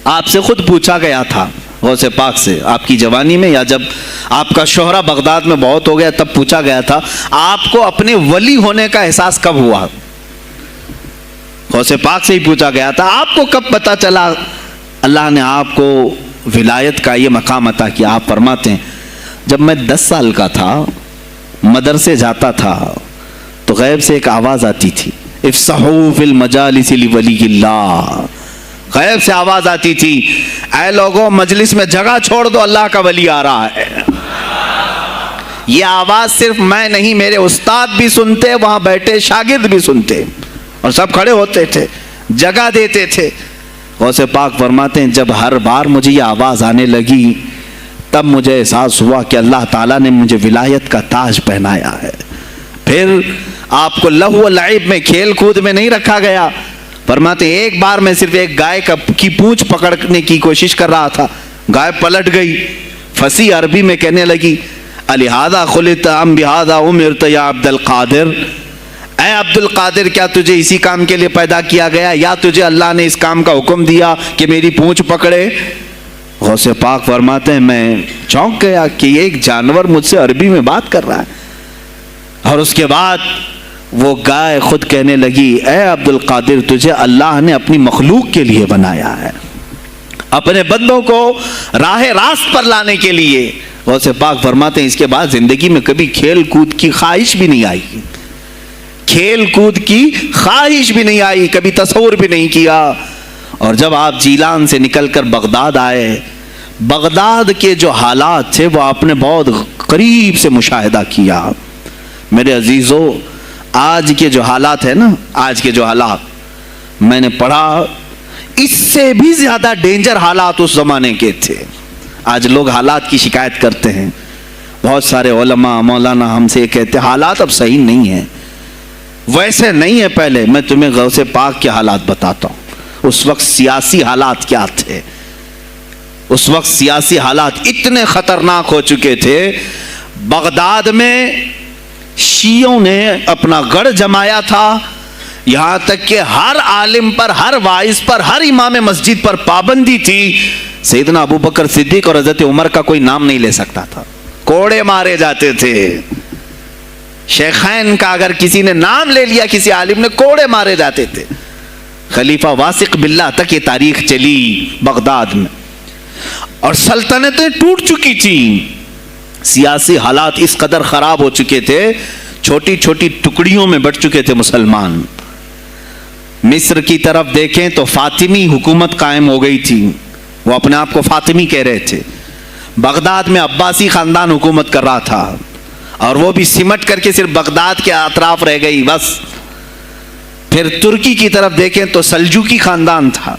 آپ سے خود پوچھا گیا تھا غوث پاک سے آپ کی جوانی میں، یا جب آپ کا شہرہ بغداد میں بہت ہو گیا تب پوچھا گیا تھا آپ کو اپنے ولی ہونے کا احساس کب ہوا؟ غوث پاک سے ہی پوچھا گیا تھا آپ کو کب پتا چلا اللہ نے آپ کو ولایت کا یہ مقام عطا کیا؟ آپ فرماتے ہیں جب میں 10 سال کا تھا، مدرسے جاتا تھا تو غیب سے ایک آواز آتی تھی، افصحوا فی المجالس لولی اللہ، غیب سے آواز آتی تھی اے لوگوں مجلس میں جگہ چھوڑ دو، اللہ کا ولی آ رہا ہے۔ یہ آواز صرف میں نہیں، میرے استاد بھی سنتے، وہاں بیٹھے شاگرد بھی سنتے، اور سب کھڑے ہوتے تھے، جگہ دیتے تھے۔ غوث پاک فرماتے ہیں جب ہر بار مجھے یہ آواز آنے لگی تب مجھے احساس ہوا کہ اللہ تعالیٰ نے مجھے ولایت کا تاج پہنایا ہے۔ پھر آپ کو لہو و لعب میں، کھیل کود میں نہیں رکھا گیا۔ فرماتے ہیں ایک بار میں صرف ایک گائے کی پونچھ پکڑنے کی کوشش کر رہا تھا، گائے پلٹ گئی، فصیح عربی میں کہنے لگی الہذا خلقت ام بہذا امرت یا عبد القادر، اے عبد القادر کیا تجھے اسی کام کے لیے پیدا کیا گیا یا تجھے اللہ نے اس کام کا حکم دیا کہ میری پونچھ پکڑے؟ غوث پاک فرماتے ہیں میں چونک گیا کہ ایک جانور مجھ سے عربی میں بات کر رہا ہے۔ اور اس کے بعد وہ گائے خود کہنے لگی اے عبد القادر تجھے اللہ نے اپنی مخلوق کے لیے بنایا ہے، اپنے بندوں کو راہ راست پر لانے کے لیے۔ غوث پاک فرماتے ہیں اس کے بعد زندگی میں کبھی کھیل کود کی خواہش بھی نہیں آئی، کھیل کود کی خواہش بھی نہیں آئی، کبھی تصور بھی نہیں کیا۔ اور جب آپ جیلان سے نکل کر بغداد آئے، بغداد کے جو حالات تھے وہ آپ نے بہت قریب سے مشاہدہ کیا۔ میرے عزیزو آج کے جو حالات ہیں نا، آج کے جو حالات میں نے پڑھا اس سے بھی زیادہ ڈینجر حالات اس زمانے کے تھے۔ آج لوگ حالات کی شکایت کرتے ہیں، بہت سارے علماء مولانا ہم سے یہ کہتے ہیں حالات اب صحیح نہیں ہیں، ویسے نہیں ہے پہلے۔ میں تمہیں غوث پاک کے حالات بتاتا ہوں، اس وقت سیاسی حالات کیا تھے۔ اس وقت سیاسی حالات اتنے خطرناک ہو چکے تھے، بغداد میں شیعوں نے اپنا گڑھ جمایا تھا، یہاں تک کہ ہر عالم پر، ہر واعظ پر، ہر امام مسجد پر پابندی تھی۔ سیدنا ابو بکر صدیق اور حضرت عمر کا کوئی نام نہیں لے سکتا تھا، کوڑے مارے جاتے تھے۔ شیخین کا اگر کسی نے نام لے لیا کسی عالم نے، کوڑے مارے جاتے تھے۔ خلیفہ واثق باللہ تک یہ تاریخ چلی بغداد میں، اور سلطنتیں ٹوٹ چکی تھیں، سیاسی حالات اس قدر خراب ہو چکے تھے، چھوٹی چھوٹی ٹکڑیوں میں بٹ چکے تھے مسلمان۔ مصر کی طرف دیکھیں تو فاطمی حکومت قائم ہو گئی تھی، وہ اپنے آپ کو فاطمی کہہ رہے تھے۔ بغداد میں عباسی خاندان حکومت کر رہا تھا، اور وہ بھی سمٹ کر کے صرف بغداد کے اطراف رہ گئی بس۔ پھر ترکی کی طرف دیکھیں تو سلجوکی خاندان تھا،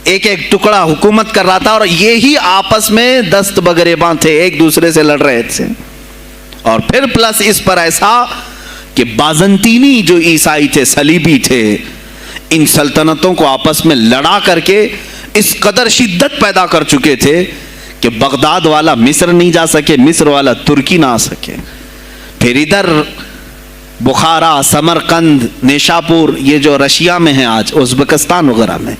ایک ایک ٹکڑا حکومت کر رہا تھا، اور یہی آپس میں دست بگریباں تھے، ایک دوسرے سے لڑ رہے تھے۔ اور پھر پلس اس پر ایسا کہ بازنطینی جو عیسائی تھے، صلیبی تھے، ان سلطنتوں کو آپس میں لڑا کر کے اس قدر شدت پیدا کر چکے تھے کہ بغداد والا مصر نہیں جا سکے، مصر والا ترکی نہ آ سکے۔ پھر ادھر بخارا، سمرقند، نیشاپور، یہ جو رشیا میں ہیں آج، ازبکستان وغیرہ میں،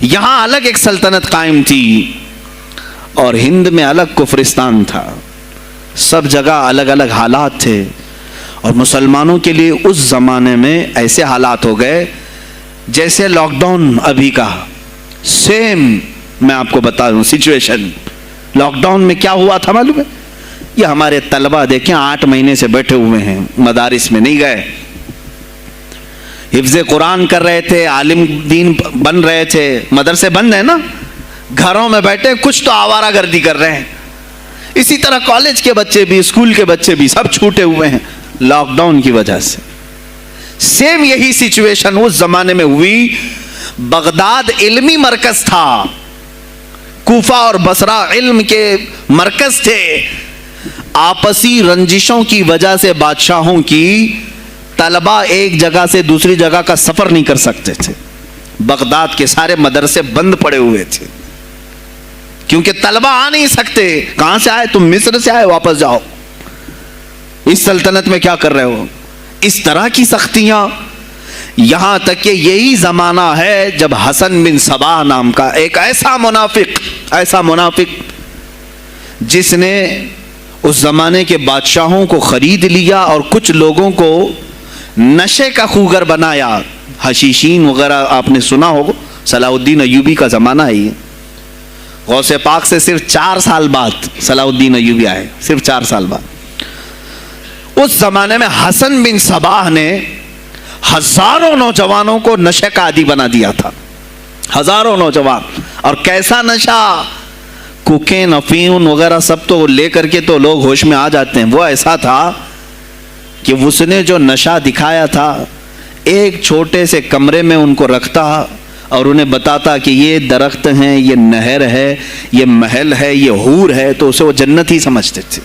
یہاں الگ ایک سلطنت قائم تھی، اور ہند میں الگ کفرستان تھا۔ سب جگہ الگ الگ حالات تھے، اور مسلمانوں کے لیے اس زمانے میں ایسے حالات ہو گئے جیسے لاک ڈاؤن ابھی کا سیم۔ میں آپ کو بتا دوں سچویشن، لاک ڈاؤن میں کیا ہوا تھا معلوم ہے؟ یہ ہمارے طلبہ دیکھیں 8 مہینے سے بیٹھے ہوئے ہیں، مدارس میں نہیں گئے، حفظ قرآن کر رہے تھے، عالم دین بن رہے تھے، مدرسے بند ہیں نا، گھروں میں بیٹھے کچھ تو آوارہ گردی کر رہے ہیں۔ اسی طرح کالج کے بچے بھی، اسکول کے بچے بھی، سب چھوٹے ہوئے ہیں لاک ڈاؤن کی وجہ سے۔ سیم یہی سچویشن اس زمانے میں ہوئی۔ بغداد علمی مرکز تھا، کوفہ اور بصرہ علم کے مرکز تھے۔ آپسی رنجشوں کی وجہ سے بادشاہوں کی طلبہ ایک جگہ سے دوسری جگہ کا سفر نہیں کر سکتے تھے، بغداد کے سارے مدرسے بند پڑے ہوئے تھے، کیونکہ طلبہ آ نہیں سکتے۔ کہاں سے آئے تم؟ مصر سے آئے، واپس جاؤ، اس سلطنت میں کیا کر رہے ہو؟ اس طرح کی سختیاں۔ یہاں تک کہ یہی زمانہ ہے جب حسن بن صباح نام کا ایک ایسا منافق جس نے اس زمانے کے بادشاہوں کو خرید لیا اور کچھ لوگوں کو نشے کا خوگر بنایا. حشیشین وغیرہ آپ نے سنا ہوگا. صلاح الدین ایوبی کا زمانہ ہے یہ. غوث پاک سے صرف 4 سال بعد صلاح الدین ایوبی آئے, صرف 4 سال بعد. اس زمانے میں حسن بن صباح نے ہزاروں نوجوانوں کو نشے کا عادی بنا دیا تھا. ہزاروں نوجوان. اور کیسا نشہ, کوکین افیون وغیرہ سب تو لے کر کے تو لوگ ہوش میں آ جاتے ہیں. وہ ایسا تھا کہ اس نے جو نشہ دکھایا تھا, ایک چھوٹے سے کمرے میں ان کو رکھتا اور انہیں بتاتا کہ یہ درخت ہیں, یہ نہر ہے, یہ محل ہے, یہ حور ہے, تو اسے وہ جنت ہی سمجھتے تھے.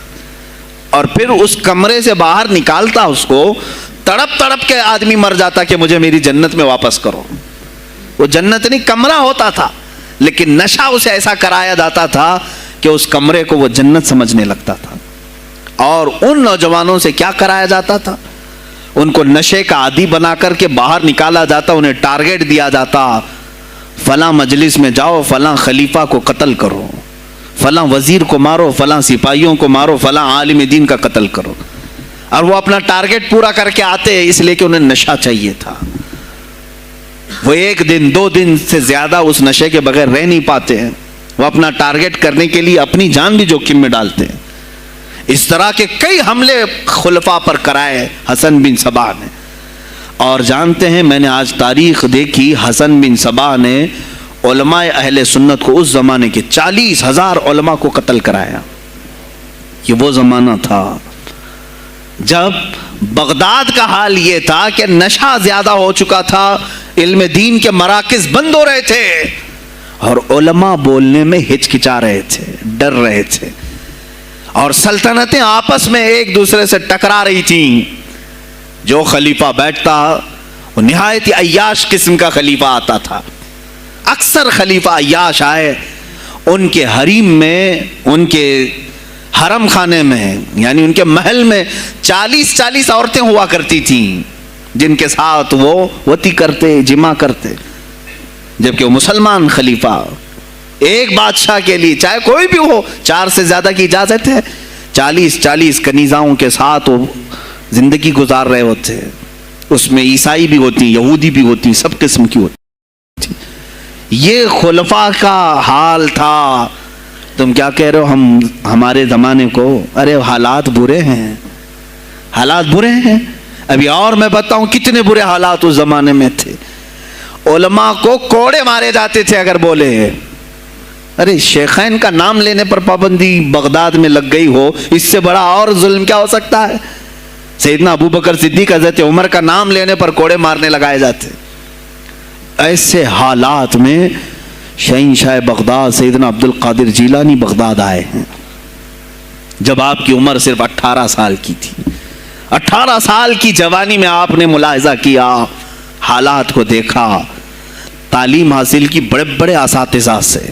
اور پھر اس کمرے سے باہر نکالتا اس کو, تڑپ تڑپ کے آدمی مر جاتا کہ مجھے میری جنت میں واپس کرو. وہ جنت نہیں کمرہ ہوتا تھا, لیکن نشہ اسے ایسا کرایا جاتا تھا کہ اس کمرے کو وہ جنت سمجھنے لگتا تھا. اور ان نوجوانوں سے کیا کرایا جاتا تھا, ان کو نشے کا عادی بنا کر کے باہر نکالا جاتا, انہیں ٹارگٹ دیا جاتا, فلاں مجلس میں جاؤ, فلاں خلیفہ کو قتل کرو, فلاں وزیر کو مارو, فلاں سپاہیوں کو مارو, فلاں عالم دین کا قتل کرو. اور وہ اپنا ٹارگٹ پورا کر کے آتے, اس لیے کہ انہیں نشہ چاہیے تھا. وہ 1 دن 2 دن سے زیادہ اس نشے کے بغیر رہ نہیں پاتے ہیں. وہ اپنا ٹارگٹ کرنے کے لیے اپنی جان بھی جوخم میں ڈالتے ہیں. اس طرح کے کئی حملے خلفاء پر کرائے حسن بن صباح نے. اور جانتے ہیں, میں نے آج تاریخ دیکھی, حسن بن صباح نے علماء اہل سنت کو اس زمانے کے 40,000 علماء کو قتل کرایا. یہ وہ زمانہ تھا جب بغداد کا حال یہ تھا کہ نشہ زیادہ ہو چکا تھا, علم دین کے مراکز بند ہو رہے تھے, اور علماء بولنے میں ہچکچا رہے تھے, ڈر رہے تھے, اور سلطنتیں آپس میں ایک دوسرے سے ٹکرا رہی تھیں. جو خلیفہ بیٹھتا وہ نہایت عیاش قسم کا خلیفہ آتا تھا. اکثر خلیفہ عیاش آئے, ان کے حریم میں, ان کے حرم خانے میں, یعنی ان کے محل میں 40 عورتیں ہوا کرتی تھیں جن کے ساتھ وہ وطی کرتے, جمع کرتے. جبکہ وہ مسلمان خلیفہ ایک بادشاہ کے لیے چاہے کوئی بھی ہو 4 سے زیادہ کی اجازت ہے, 40 کنیزاؤں کے ساتھ وہ زندگی گزار رہے ہوتے. اس میں عیسائی بھی ہوتی, یہودی بھی ہوتی, سب قسم کی ہوتی. یہ خلفاء کا حال تھا. تم کیا کہہ رہے ہو ہمارے زمانے کو؟ ارے حالات برے ہیں, حالات برے ہیں. ابھی اور میں بتاؤں کتنے برے حالات اس زمانے میں تھے. علماء کو کوڑے مارے جاتے تھے اگر بولے. ارے شیخین کا نام لینے پر پابندی بغداد میں لگ گئی ہو, اس سے بڑا اور ظلم کیا ہو سکتا ہے؟ سیدنا ابو بکر صدیق, حضرت عمر کا نام لینے پر کوڑے مارنے لگائے جاتے. ایسے حالات میں شہنشاہ بغداد سیدنا عبد القادر جیلانی بغداد آئے ہیں جب آپ کی عمر صرف 18 سال کی تھی. 18 سال کی جوانی میں آپ نے ملاحظہ کیا, حالات کو دیکھا, تعلیم حاصل کی بڑے بڑے اساتذہ سے.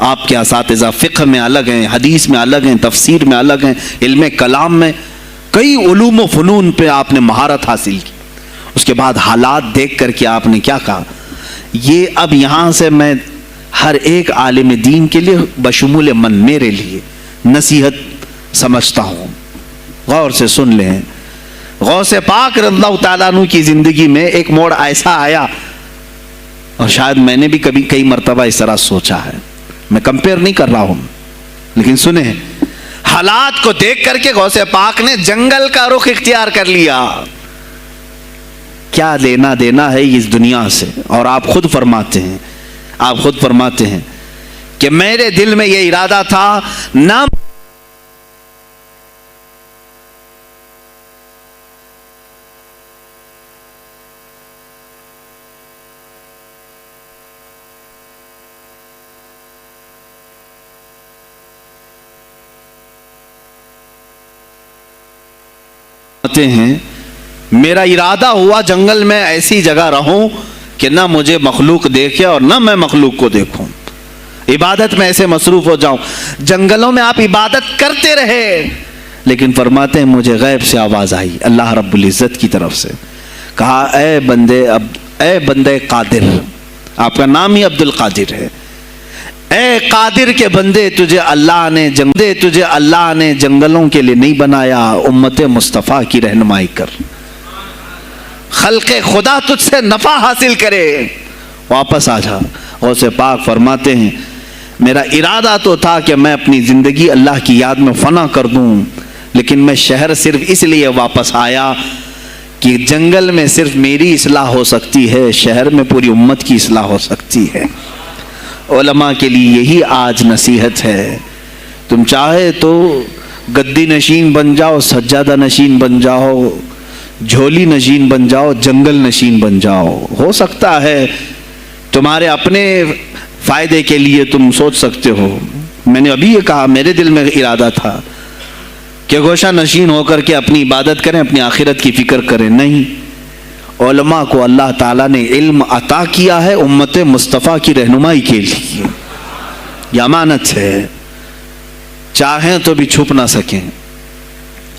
آپ کے اساتذہ فقہ میں الگ ہیں, حدیث میں الگ ہیں, تفسیر میں الگ ہیں, علم کلام میں, کئی علوم و فنون پہ آپ نے مہارت حاصل کی. اس کے بعد حالات دیکھ کر کے آپ نے کیا کہا, یہ اب یہاں سے میں ہر ایک عالم دین کے لیے بشمول من میرے لیے نصیحت سمجھتا ہوں, غور سے سن لیں. غوث پاک رضی اللہ تعالیٰ عنہ کی زندگی میں ایک موڑ ایسا آیا, اور شاید میں نے بھی کبھی کئی مرتبہ اس طرح سوچا ہے, میں کمپیئر نہیں کر رہا ہوں, لیکن سنیں, حالات کو دیکھ کر کے غوث پاک نے جنگل کا رخ اختیار کر لیا. کیا لینا دینا ہے اس دنیا سے؟ اور آپ خود فرماتے ہیں کہ میرے دل میں یہ ارادہ تھا, نہ ہیں, میرا ارادہ ہوا جنگل میں ایسی جگہ رہوں کہ نہ مجھے مخلوق دیکھے اور نہ میں مخلوق کو دیکھوں, عبادت میں ایسے مصروف ہو جاؤں. جنگلوں میں آپ عبادت کرتے رہے, لیکن فرماتے ہیں مجھے غیب سے آواز آئی اللہ رب العزت کی طرف سے, کہا اے بندے قادر، آپ کا نام ہی عبد القادر ہے، اے قادر کے بندے، تجھے اللہ نے جنگلوں کے لیے نہیں بنایا، امت مصطفیٰ کی رہنمائی کر، خلق خدا تجھ سے نفع حاصل کرے، واپس آ جا۔ غوث پاک فرماتے ہیں میرا ارادہ تو تھا کہ میں اپنی زندگی اللہ کی یاد میں فنا کر دوں، لیکن میں شہر صرف اس لیے واپس آیا کہ جنگل میں صرف میری اصلاح ہو سکتی ہے، شہر میں پوری امت کی اصلاح ہو سکتی ہے۔ علماء کے لیے یہی آج نصیحت ہے، تم چاہے تو گدی نشین بن جاؤ، سجادہ نشین بن جاؤ، جھولی نشین بن جاؤ، جنگل نشین بن جاؤ، ہو سکتا ہے تمہارے اپنے فائدے کے لیے تم سوچ سکتے ہو۔ میں نے ابھی یہ کہا، میرے دل میں ارادہ تھا کہ گوشہ نشین ہو کر کے اپنی عبادت کریں، اپنی آخرت کی فکر کریں، نہیں، علماء کو اللہ تعالیٰ نے علم عطا کیا ہے امت مصطفیٰ کی رہنمائی کے لیے، یہ امانت ہے، چاہیں تو بھی چھپ نہ سکیں۔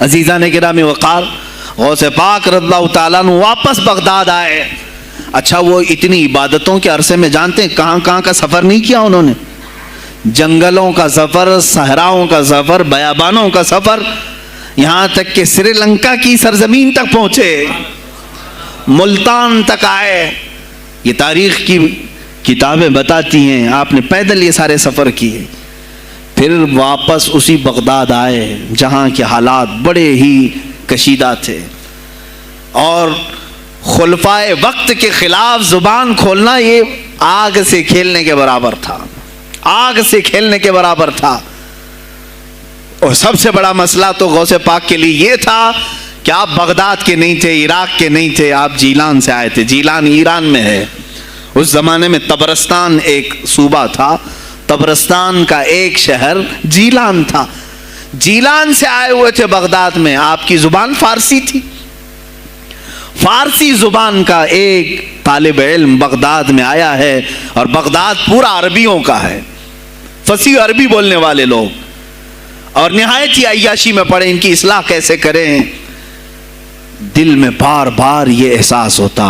عزیزان گرامی وقار، غوث پاک رضی اللہ تعالیٰ عنہ واپس بغداد آئے۔ اچھا وہ اتنی عبادتوں کے عرصے میں جانتے ہیں کہاں کہاں کا سفر نہیں کیا انہوں نے؟ جنگلوں کا سفر، صحراؤں کا سفر، بیابانوں کا سفر، یہاں تک کہ سری لنکا کی سرزمین تک پہنچے، ملتان تک آئے۔ یہ تاریخ کی کتابیں بتاتی ہیں آپ نے پیدل یہ سارے سفر کیے، پھر واپس اسی بغداد آئے جہاں کے حالات بڑے ہی کشیدہ تھے، اور خلفائے وقت کے خلاف زبان کھولنا یہ آگ سے کھیلنے کے برابر تھا، آگ سے کھیلنے کے برابر تھا۔ اور سب سے بڑا مسئلہ تو غوث پاک کے لیے یہ تھا کہ آپ بغداد کے نہیں تھے، عراق کے نہیں تھے، آپ جیلان سے آئے تھے۔ جیلان ایران میں ہے، اس زمانے میں طبرستان ایک صوبہ تھا، طبرستان کا ایک شہر جیلان تھا، جیلان سے آئے ہوئے تھے بغداد میں۔ آپ کی زبان فارسی تھی، فارسی زبان کا ایک طالب علم بغداد میں آیا ہے، اور بغداد پورا عربیوں کا ہے، فصیح عربی بولنے والے لوگ، اور نہایت ہی عیاشی میں پڑے ان کی اصلاح کیسے کریں۔ دل میں بار بار یہ احساس ہوتا،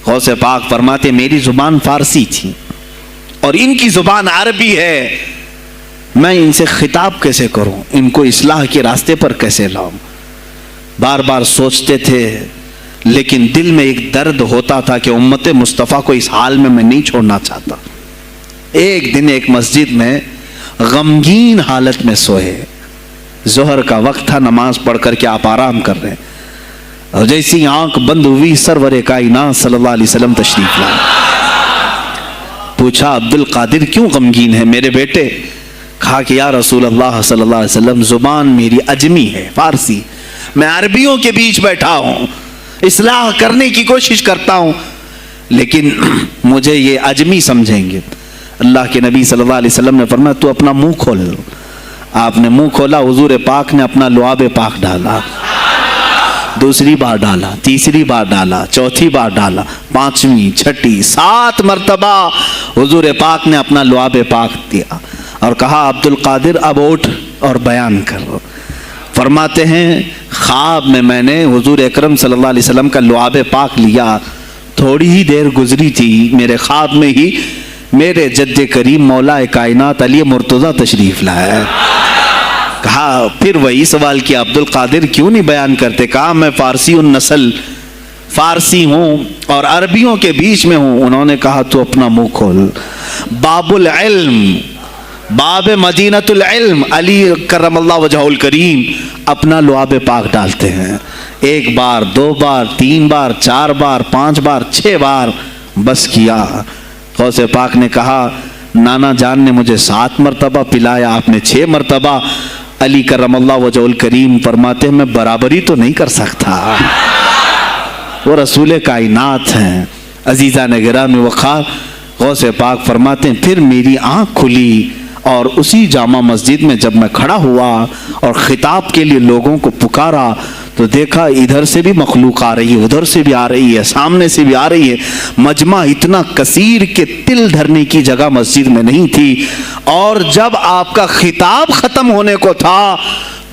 غوث پاک فرماتے میری زبان فارسی تھی اور ان کی زبان عربی ہے، میں ان سے خطاب کیسے کروں، ان کو اصلاح کے راستے پر کیسے لاؤں؟ بار بار سوچتے تھے، لیکن دل میں ایک درد ہوتا تھا کہ امت مصطفیٰ کو اس حال میں نہیں چھوڑنا چاہتا۔ ایک دن ایک مسجد میں غمگین حالت میں سوئے، ظہر کا وقت تھا، نماز پڑھ کر کے آپ آرام کر رہے ہیں، اور جیسی آنکھ بند ہوئی سرور کائنات صلی اللہ علیہ وسلم تشریف لائے۔ پوچھا عبد القادر کیوں غمگین ہے میرے بیٹے؟ کہا کہ یا رسول اللہ صلی اللہ علیہ وسلم زبان میری عجمی ہے، فارسی، میں عربیوں کے بیچ بیٹھا ہوں، اصلاح کرنے کی کوشش کرتا ہوں، لیکن مجھے یہ عجمی سمجھیں گے۔ اللہ کے نبی صلی اللہ علیہ وسلم نے فرمایا تو اپنا منہ کھول۔ آپ نے منہ کھولا، حضور پاک نے اپنا لعاب پاک ڈالا، دوسری بار ڈالا، تیسری بار ڈالا، چوتھی بار ڈالا، پانچویں، چھٹی، 7 مرتبہ حضور پاک نے اپنا لعاب پاک دیا اور کہا عبد القادر اب اٹھ اور بیان کرو۔ فرماتے ہیں خواب میں نے حضور اکرم صلی اللہ علیہ وسلم کا لعاب پاک لیا، تھوڑی ہی دیر گزری تھی، میرے خواب میں ہی میرے جد کریم مولا کائنات علی مرتضیٰ تشریف لائے۔ کہا پھر وہی سوال کیا عبد القادر کیوں نہیں بیان کرتے؟ کہا میں فارسی النسل، فارسی ہوں اور عربیوں کے بیچ میں ہوں۔ انہوں نے کہا تو اپنا منہ کھول۔ باب العلم، باب مدینۃ العلم، علی کرم اللہ وجہہ الکریم اپنا لعاب پاک ڈالتے ہیں، 1 بار، 2 بار، 3 بار، 4 بار، 5 بار، 6 بار، بس کیا۔ غوث پاک نے کہا نانا جان نے مجھے 7 مرتبہ پلایا، آپ نے 6 مرتبہ۔ علی کرم اللہ وجہہ الکریم فرماتے ہیں میں برابری تو نہیں کر سکتا، وہ رسول کائنات ہیں۔ عزیزان گرامی وقار، غوث پاک فرماتے ہیں پھر میری آنکھ کھلی، اور اسی جامع مسجد میں جب میں کھڑا ہوا اور خطاب کے لیے لوگوں کو پکارا تو دیکھا ادھر سے بھی مخلوق آ رہی ہے، ادھر سے بھی آ رہی ہے، سامنے سے بھی آ رہی ہے۔ مجمع اتنا کثیر کہ تل دھرنے کی جگہ مسجد میں نہیں تھی، اور جب آپ کا خطاب ختم ہونے کو تھا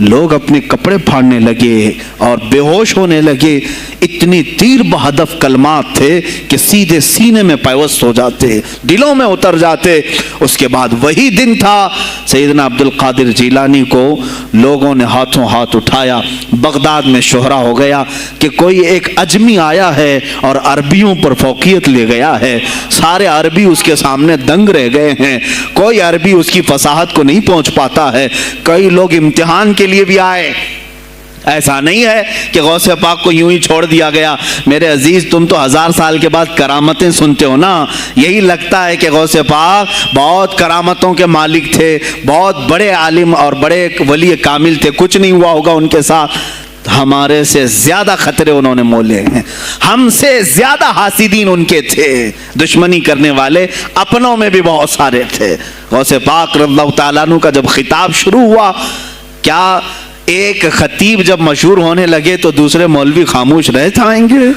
لوگ اپنے کپڑے پھاڑنے لگے اور بے ہوش ہونے لگے. اتنی تیر بہدف کلمات تھے کہ سیدھے سینے میں پیوست ہو جاتے, دلوں میں اتر جاتے. اس کے بعد وہی دن تھا سیدنا عبد القادر جیلانی کو لوگوں نے ہاتھوں ہاتھ اٹھایا. بغداد میں شہرہ ہو گیا کہ کوئی ایک اجمی آیا ہے اور عربیوں پر فوقیت لے گیا ہے. سارے عربی اس کے سامنے دنگ رہ گئے ہیں, کوئی عربی اس کی فصاحت کو نہیں پہنچ پاتا ہے. کئی لوگ امتحان کے لیے بھی آئے. ایسا نہیں ہے کہ غوث پاک کو یوں ہی چھوڑ دیا گیا. میرے عزیز, تم تو 1000 سال کے بعد کرامتیں سنتے ہو نا, یہی لگتا ہے کہ غوث پاک بہت کرامتوں کے مالک تھے, بہت بڑے عالم اور بڑے ولی کامل تھے, کچھ نہیں ہوا ہوگا ان کے ساتھ. ہمارے سے زیادہ خطرے انہوں نے مولے ہیں, ہم سے زیادہ حاسدین ان کے تھے, دشمنی کرنے والے اپنوں میں بھی بہت سارے تھے. غوث پاک رضی اللہ تعالیٰ عنہ کا جب خطاب شروع ہوا, کیا ایک خطیب جب مشہور ہونے لگے تو دوسرے مولوی خاموش رہ جائیں گے؟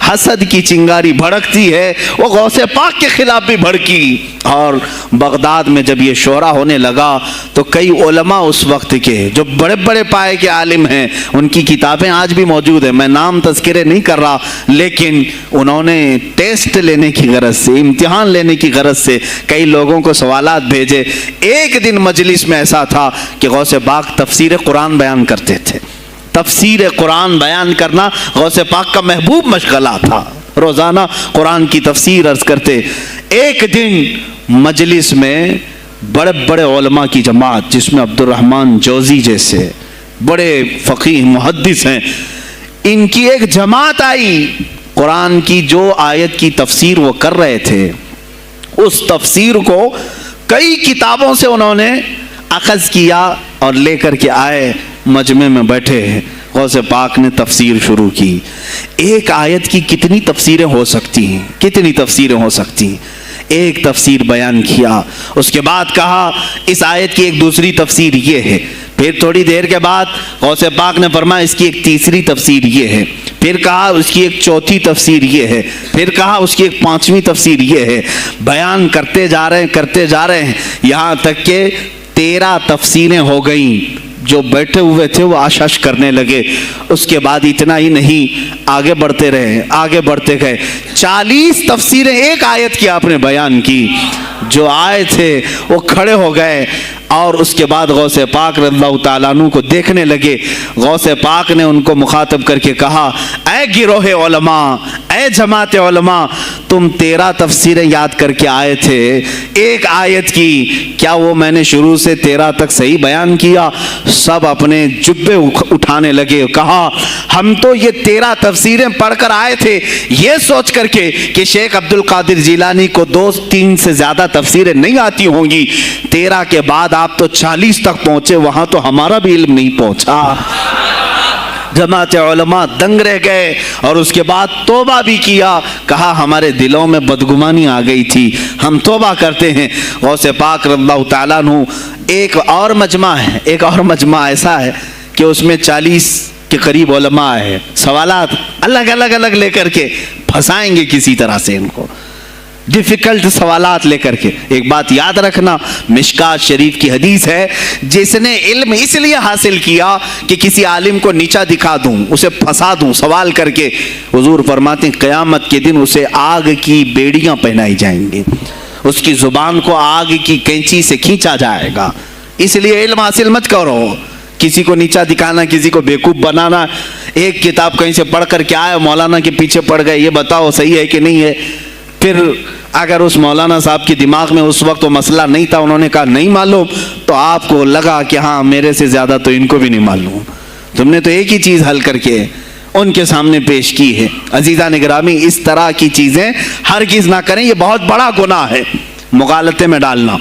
حسد کی چنگاری بھڑکتی ہے, وہ غوث پاک کے خلاف بھی بھڑکی. اور بغداد میں جب یہ شورا ہونے لگا تو کئی علماء اس وقت کے جو بڑے بڑے پائے کے عالم ہیں, ان کی کتابیں آج بھی موجود ہیں, میں نام تذکرے نہیں کر رہا, لیکن انہوں نے ٹیسٹ لینے کی غرض سے, امتحان لینے کی غرض سے کئی لوگوں کو سوالات بھیجے. ایک دن مجلس میں ایسا تھا کہ غوث پاک تفسیر قرآن بیان کرتے تھے. تفسیر قرآن بیان کرنا غوث پاک کا محبوب مشغلہ تھا, روزانہ قرآن کی تفسیر عرض کرتے. ایک دن مجلس میں بڑے بڑے علماء کی جماعت, جس میں عبد الرحمن جوزی جیسے بڑے فقیہ محدث ہیں, ان کی ایک جماعت آئی. قرآن کی جو آیت کی تفسیر وہ کر رہے تھے, اس تفسیر کو کئی کتابوں سے انہوں نے اخذ کیا اور لے کر کے آئے. مجمع میں بیٹھے ہیں, غوث پاک نے تفسیر شروع کی. ایک آیت کی کتنی تفسیریں ہو سکتی ہیں, کتنی تفسیریں ہو سکتی ہیں. ایک تفسیر بیان کیا, اس کے بعد کہا اس آیت کی ایک دوسری تفسیر یہ ہے. پھر تھوڑی دیر کے بعد غوث پاک نے فرمایا اس کی ایک تیسری تفسیر یہ ہے. پھر کہا اس کی ایک چوتھی تفسیر یہ ہے. پھر کہا اس کی ایک پانچویں تفسیر یہ ہے. بیان کرتے جا رہے ہیں یہاں تک کہ 13 تفسیریں ہو گئیں. جو بیٹھے ہوئے تھے وہ آشش کرنے لگے. اس کے بعد اتنا ہی نہیں, آگے بڑھتے رہے, آگے بڑھتے گئے. 40 تفسیریں ایک آیت کی آپ نے بیان کی. جو آئے تھے وہ کھڑے ہو گئے اور اس کے بعد غوث پاک رضی اللہ تعالیٰ عنہ کو دیکھنے لگے. غوث پاک نے ان کو مخاطب کر کے کہا, اے گروہ علماء, اے جماعت علماء, تم 13 تفسیریں یاد کر کے آئے تھے ایک آیت کی, کیا وہ میں نے شروع سے 13 تک صحیح بیان کیا؟ سب اپنے جبے اٹھانے لگے. کہا ہم تو یہ 13 تفسیریں پڑھ کر آئے تھے یہ سوچ کر کے کہ شیخ عبد القادر جیلانی کو 2-3 سے زیادہ تفسیریں نہیں آتی ہوں گی. 13 کے بعد آپ تو 40 تک پہنچے, وہاں تو ہمارا بھی علم نہیں پہنچا. جماعت علماء دنگ رہ گئے اور اس کے بعد توبہ بھی کیا. کہا ہمارے دلوں میں بدگمانی آ گئی تھی, ہم توبہ کرتے ہیں. غوث پاک رضی اللہ تعالیٰ عنہ, ایک اور مجمع ہے, ایک اور مجمع ایسا ہے کہ اس میں 40 کے قریب علماء ہے. سوالات الگ لے کر کے پھنسائیں گے کسی طرح سے ان کو, ڈیفیکلٹ سوالات لے کر کے. ایک بات یاد رکھنا, مشکات شریف کی حدیث ہے, جس نے علم اس لیے حاصل کیا کہ کسی عالم کو نیچا دکھا دوں, اسے پھنسا دوں سوال کر کے, حضور فرماتے ہیں قیامت کے دن اسے آگ کی بیڑیاں پہنائی جائیں گی, اس کی زبان کو آگ کی کینچی سے کھینچا جائے گا. اس لیے علم حاصل مت کرو, کسی کو نیچا دکھانا, کسی کو بیوقوف بنانا. ایک کتاب کہیں سے پڑھ کر کے آئے, مولانا کے پیچھے پڑ گئے, یہ بتاؤ صحیح ہے کہ نہیں ہے. پھر اگر اس مولانا صاحب کے دماغ میں اس وقت وہ مسئلہ نہیں تھا, انہوں نے کہا نہیں معلوم, تو آپ کو لگا کہ ہاں میرے سے زیادہ تو ان کو بھی نہیں معلوم. تم نے تو ایک ہی چیز حل کر کے ان کے سامنے پیش کی ہے. عزیزان گرامی, اس طرح کی چیزیں ہرگز نہ کریں, یہ بہت بڑا گناہ ہے مغالطے میں ڈالنا.